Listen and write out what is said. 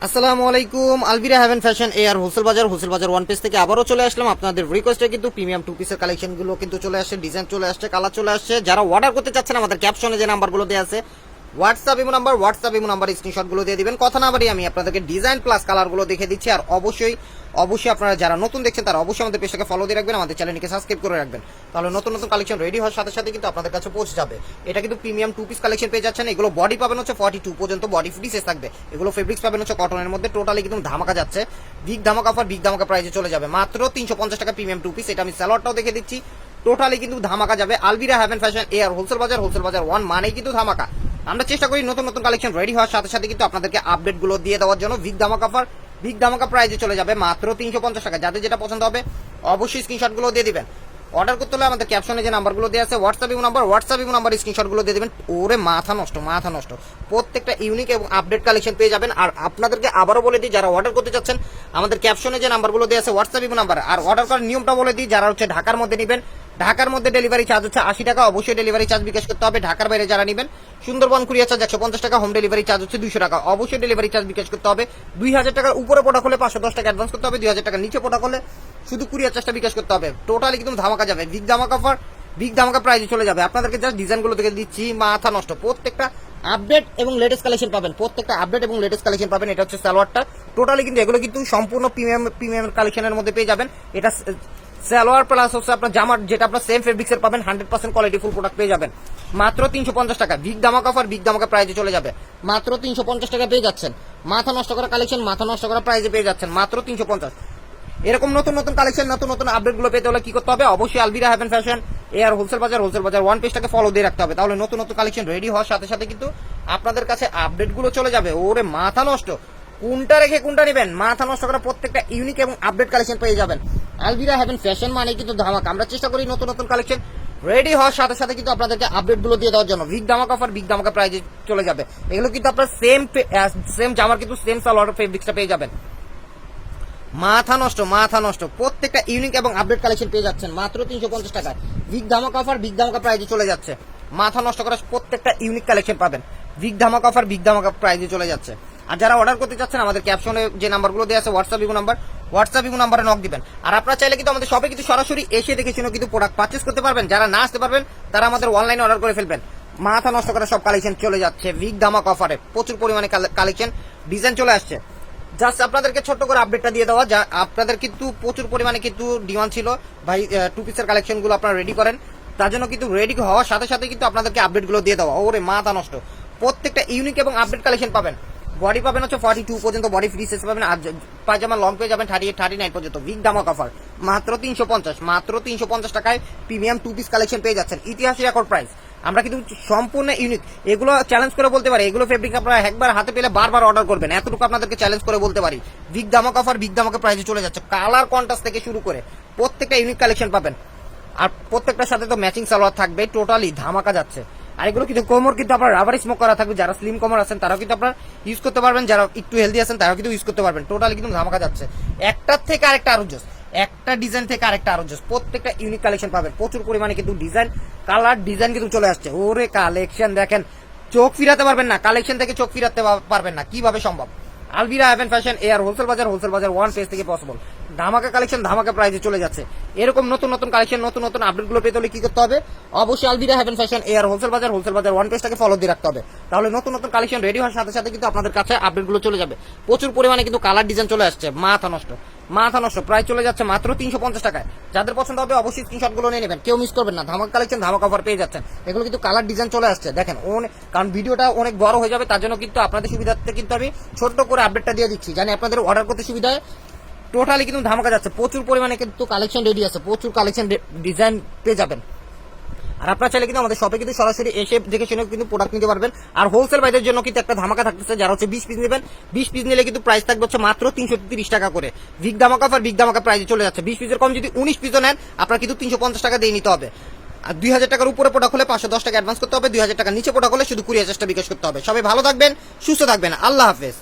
আসসালামু আলাইকুম। Albira heaven fashion air wholesale bazar one page থেকে আবারও চলে আসলাম আপনাদের রিকোয়েস্টে। কিন্তু প্রিমিয়াম টু পিসের কালেকশনগুলো কিন্তু চলে আসছে, ডিজাইন চলে আসছে, কালার চলে আসছে। যারা অর্ডার করতে চাচ্ছেন আমাদের ক্যাপশনে যে নাম্বারগুলো দেওয়া আছে হোয়াটসঅ্যাপ ইমো নাম্বার স্ক্রিনশটগুলো দিয়ে দিবেন। কথা না বাড়ি আমি আপনাদেরকে ডিজাইন প্লাস কালারগুলো দেখে দিচ্ছি। আর অবশ্যই আপনারা যারা নতুন দেখছেন তারা অবশ্যই আমাদের পেজটাকে ফলো দিয়ে রাখবেন, আমাদের চ্যানেলকে সাবস্ক্রাইব করে রাখবেন। তাহলে নতুন নতুন কালেকশন রেডি হওয়ার সাথে সাথে কিন্তু আপনাদের কাছে পৌঁছে যাবে। এটা কিন্তু প্রিমিয়াম টু পিস কালেকশন পেয়ে যাচ্ছেন। এগুলো বডি পাবেন হচ্ছে 42 পর্যন্ত বডি ফ্রি সাইজ থাকবে। এগুলো ফেব্রিক্স পাবেন হচ্ছে কটনের মধ্যে। টোটালি কিন্তু ধামাকা যাচ্ছে, বিগ ধামাকা অফার, বিগ ধামাকা প্রাইসে চলে যাবে মাত্র 350 টাকা প্রিমিয়াম টু পিস। এটা আমি সালোয়ারটাও দেখে দিচ্ছি। টোটালি কিন্তু ধামাকা যাবে। Albira heaven fashion air wholesale bazar one মানেই কিন্তু ধামাকা। আমরা চেষ্টা করি নতুন নতুন কালেকশন রেডি হওয়ার সাথে সাথে কিন্তু আপনাদেরকে আপডেট গুলো দিয়ে দেওয়ার জন্য। বিগ ধামাকা অফার, বিগ ধামাকা প্রাইসে চলে যাবে মাত্র 350 টাকা। যাদের যেটা পছন্দ হবে অবশ্যই স্ক্রিনশট গুলো দিয়ে দিবেন। অর্ডার করতে হলে আমাদের ক্যাপশনে যে নাম্বারগুলো দেওয়া আছে হোয়াটসঅ্যাপ ইমো নাম্বার স্ক্রিনশট গুলো দিয়ে দিবেন। ওরে মাথা নষ্ট, প্রত্যেকটা ইউনিক এবং আপডেট কালেকশন পেয়ে যাবেন। আর আপনাদেরকে আবারও বলে দিই, যারা অর্ডার করতে চাচ্ছেন আমাদের ক্যাপশনে যে নাম্বারগুলো দেওয়া আছে হোয়াটসঅ্যাপ ইমো নাম্বার। আর অর্ডার করার নিয়মটা বলে দিই, যারা হচ্ছে ঢাকার মধ্যে নেবেন, ঢাকার মধ্যে ডেলিভারি চার্জ হচ্ছে 80 টাকা। অবশ্যই ডেলিভারি চার্জ বিকাশ করতে হবে। ঢাকার বাইরে যারা নেবেন সুন্দরবন কুরিয়ার চার্জ 150 টাকা, হোম ডেলিভারি চার্জ হচ্ছে 200 টাকা। অবশ্যই ডেলিভারি চার্জ বিকাশ করতে হবে। 2000 টাকার উপরে প্রোডাক্ট হলে 510 টাকা অ্যাডভান্স করতে হবে। 2000 টাকার নিচে প্রোডাক্ট হলে শুধু কুরিয়ার চার্জটা বিকাশ করতে হবে। টোটালি কিন্তু ধামাকা যাবে, বিগ ধামাকা অফার, বিগ ধামাকা প্রাইসে চলে যাবে। আপনাদেরকে জাস্ট ডিজাইনগুলো থেকে দিচ্ছি, মাথা নষ্ট। প্রত্যেকটা আপডেট এবং লেটেস্ট কালেকশন পাবেন, প্রত্যেকটা আপডেট এবং লেটেস্ট কালেকশন পাবেন। এটা হচ্ছে সালোয়ারটা। টোটালি কিন্তু এগুলো কিন্তু সম্পূর্ণ প্রিমিয়াম কালেকশনের মধ্যে পেয়ে যাবেন। এটা সালোয়ার প্লাস হচ্ছে আপনার জামার, যেটা আপনার সেম ফেব্রিক্সের পাবেন, 100% কোয়ালিটি ফুল প্রোডাক্ট পেয়ে যাবেন মাত্র 350 টাকা। বিগ ধামাকা অফার, বিগ ধামাকা প্রাইসে চলে যাবে মাত্র 350 টাকা পেয়ে যাচ্ছেন। মাথা নষ্ট করা কালেকশন, মাথা নষ্ট করা প্রাইসে পেয়ে যাচ্ছেন মাত্র 350। এরকম নতুন নতুন কালেকশন, নতুন নতুন আপডেট গুলো পেতে হলে কি করতে হবে? অবশ্যই Albira heaven fashion air wholesale bazar one পেজটাকে ফলো দিয়ে রাখতে হবে। তাহলে নতুন নতুন কালেকশন রেডি হওয়ার সাথে সাথে কিন্তু আপনাদের কাছে আপডেট গুলো চলে যাবে। ওরে মাথা নষ্ট, কোনটা রেখে কোনটা নেবেন? মাথা নষ্ট করা প্রত্যেকটা ইউনিক এবং আপডেট কালেকশন পেয়ে যাবেন। আলবিরা হেভেন ফ্যাশন মানে কিন্তু ধামাকা। আমরা চেষ্টা করি নতুন নতুন কালেকশন রেডি হওয়ার সাথে সাথে কিন্তু আপনাদেরকে আপডেট গুলো দিয়ে দেওয়ার জন্য। বিগ ধামাকা অফার, বিগ ধামাকা প্রাইজে চলে যাবে। এগুলো কিন্তু আপনার সেম জামার কিন্তু সেম সালোয়ার ফেব্রিক্সটা পেয়ে যাবেন। মাথা নষ্ট, প্রত্যেকটা ইউনিক এবং আপডেট কালেকশন পেয়ে যাচ্ছেন মাত্র 350 টাকায়। বিগ ধামাকা অফার, বিগ ধামাকা প্রাইজে চলে যাচ্ছে। মাথা নষ্ট করা প্রত্যেকটা ইউনিক কালেকশন পাবেন। বিগ ধামাকা অফার, বিগ ধামাকা প্রাইজে চলে যাচ্ছে। আর যারা অর্ডার করতে চাচ্ছেন আমাদের ক্যাপশনে যে নাম্বারগুলো দেওয়া আছে হোয়াটসঅ্যাপ ইমো নাম্বারে নক দিবেন। আর আপনারা চাইলে কিন্তু আমাদের শপে কিন্তু সরাসরি এসে দেখে শুনে কিন্তু প্রোডাক্ট পারচেস করতে পারবেন। যারা না আসতে পারবেন তারা আমাদের অনলাইনে অর্ডার করে ফেলবেন। মাথা নষ্ট করা সব কালেকশন চলে যাচ্ছে বিগ ধামাকা অফারে। প্রচুর পরিমাণে কালেকশন ডিজাইন চলে আসছে। জাস্ট আপনাদেরকে ছোট্ট করে আপডেটটা দিয়ে দেওয়া, যা আপনাদের কিন্তু প্রচুর পরিমাণে কিন্তু ডিমান্ড ছিল ভাই টু পিসের কালেকশনগুলো আপনারা রেডি করেন। তার জন্য কিন্তু রেডি হওয়ার সাথে সাথে কিন্তু আপনাদেরকে আপডেটগুলো দিয়ে দেওয়া। ওরে মাথা নষ্ট, প্রত্যেকটা ইউনিক এবং আপডেট কালেকশন পাবেন। বডি পাবেন হচ্ছে 42 পর্যন্ত বডি ফ্রি সাইজ পাবেন। আর পায়জামা লং পেয়ে যাবেন 38 39 পর্যন্ত। বিগ ধামাকা অফার মাত্র 350 টাকায় প্রিমিয়াম টু পিস কালেকশন পেয়ে যাচ্ছেন। ইতিহাসের রেকর্ড প্রাইস। আমরা কিন্তু সম্পূর্ণ ইউনিক, এগুলো চ্যালেঞ্জ করে বলতে পারি, এগুলো ফেব্রিক আপনারা একবার হাতে পেলে বারবার অর্ডার করবেন, এতটুকু আপনাদেরকে চ্যালেঞ্জ করে বলতে পারি। বিগ ধামাকা অফার, বিগ ধামাকা প্রাইসে চলে যাচ্ছে। কালার কন্ট্রাস্ট থেকে শুরু করে প্রত্যেকটা ইউনিক কালেকশন পাবেন। আর প্রত্যেকটার সাথে তো ম্যাচিং সালোয়ার থাকবে। টোটালি ধামাকা যাচ্ছে। আর এগুলো কিন্তু কোমর কিন্তু আপনার রাবার স্মোক করা থাকবে। যারা স্লিম কোমর আছেন তারাও কিন্তু আপনারা ইউজ করতে পারবেন, যারা একটু হেলদি আছেন তারাও কিন্তু ইউজ করতে পারবেন। টোটালি কিন্তু ধামাকা যাচ্ছে। একটার থেকে আরেকটা আরো জোস, একটা ডিজাইন থেকে আরেকটা আরো জোস। প্রত্যেকটা ইউনিক কালেকশন পাবেন। প্রচুর পরিমাণে কিন্তু ডিজাইন, কালার ডিজাইন কিন্তু চলে আসছে। ওরে কালেকশন দেখেন, চোখ ফিরাতে পারবেন না। কালেকশন থেকে চোখ ফিরাতে পারবেন না, কিভাবে সম্ভব? Albira heaven fashion air wholesale bazar one page থেকে পসিবল। ধামাকা কালেকশন, ধামাকা প্রাইসে চলে যাচ্ছে। এরকম নতুন নতুন কালেকশন, নতুন নতুন আপডেটগুলো পেতে হলে কি করতে হবে? অবশ্যই Albira heaven fashion air wholesale bazar one পেজটাকে ফলো দিয়ে রাখতে হবে। তাহলে নতুন নতুন কালেকশন রেডি হওয়ার সাথে সাথে কিন্তু আপনাদের কাছে আপডেটগুলো চলে যাবে। প্রচুর পরিমাণে কিন্তু কালার ডিজাইন চলে আসছে। মাথা নষ্ট প্রাইস চলে যাচ্ছে মাত্র 350 টাকায়। যাদের পছন্দ হবে অবশ্যই স্ক্রিনশটগুলো নিয়ে নেবেন, কেউ মিস করবেন না। ধামাকা কালেকশন, ধামাকা অফার পেয়ে যাচ্ছেন। এগুলো কিন্তু কালার ডিজাইন চলে আসছে দেখেন। কারণ ভিডিওটা অনেক বড় হয়ে যাবে, তার জন্য কিন্তু আপনাদের সুবিধার্থে কিন্তু আমি ছোট্ট করে আপডেটটা দিয়ে দিচ্ছি, জানি আপনাদের অর্ডার করতে সুবিধা হয়। টোটালি কিন্তু ধামাকা যাচ্ছে। প্রচুর পরিমাণে কিন্তু কালেকশন রেডি আছে, প্রচুর কালেকশন ডিজাইন পেয়ে যাবেন। আর আপনারা চাইলে কিন্তু আমাদের শপে কিন্তু সরাসরি এসে দেখে শুনে কিন্তু প্রোডাক্ট নিতে পারবেন। আর হোলসেল বাইদের জন্য কিন্তু একটা ধামাকা থাকতেছে। যারা হচ্ছে 20 পিস নেবেন, 20 পিস নিলে কিন্তু প্রাইস থাকবে হচ্ছে মাত্র 330 টাকা করে। বিগ ধামাকা অফার, বিগ ধামাকা প্রাইসে চলে যাচ্ছে। 20 পিসের কম যদি 19 পিসও নেন আপনারা কিন্তু 350 টাকা দিয়ে নিতে হবে। আর 2000 টাকার উপরে প্রোডাক্ট হলে 510 টাকা অ্যাডভান্স করতে হবে। 2000 টাকা নিচে প্রোডাক্ট হলে শুধু 20,000 টাকা বিকাশ করতে হবে। সবাই ভালো থাকবেন, সুস্থ থাকবেন। আল্লাহ হাফেজ।